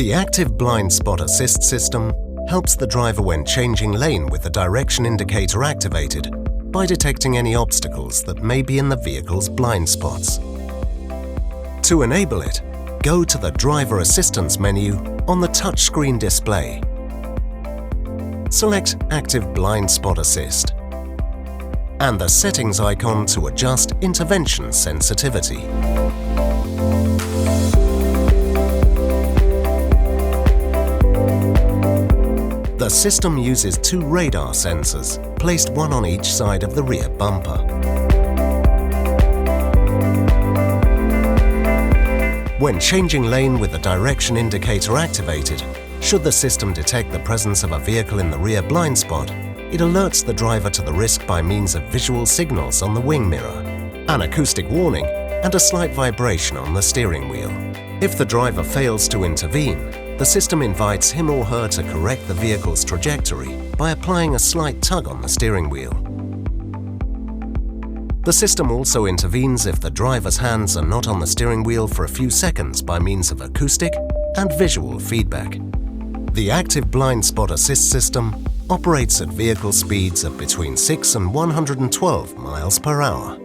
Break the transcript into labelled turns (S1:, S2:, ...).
S1: The active blind spot assist system helps the driver when changing lane with the direction indicator activated by detecting any obstacles that may be in the vehicle's blind spots. To enable it, go to the Driver Assistance menu on the touchscreen display. Select Active Blind Spot Assist and the Settings icon to adjust intervention sensitivity. The system uses two radar sensors, placed one on each side of the rear bumper. When changing lane with the direction indicator activated, should the system detect the presence of a vehicle in the rear blind spot, it alerts the driver to the risk by means of visual signals on the wing mirror, an acoustic warning, and a slight vibration on the steering wheel. If the driver fails to intervene, the system invites him or her to correct the vehicle's trajectory by applying a slight tug on the steering wheel. The system also intervenes if the driver's hands are not on the steering wheel for a few seconds by means of acoustic and visual feedback. The active blind spot assist system operates at vehicle speeds of between 6 and 112 miles per hour.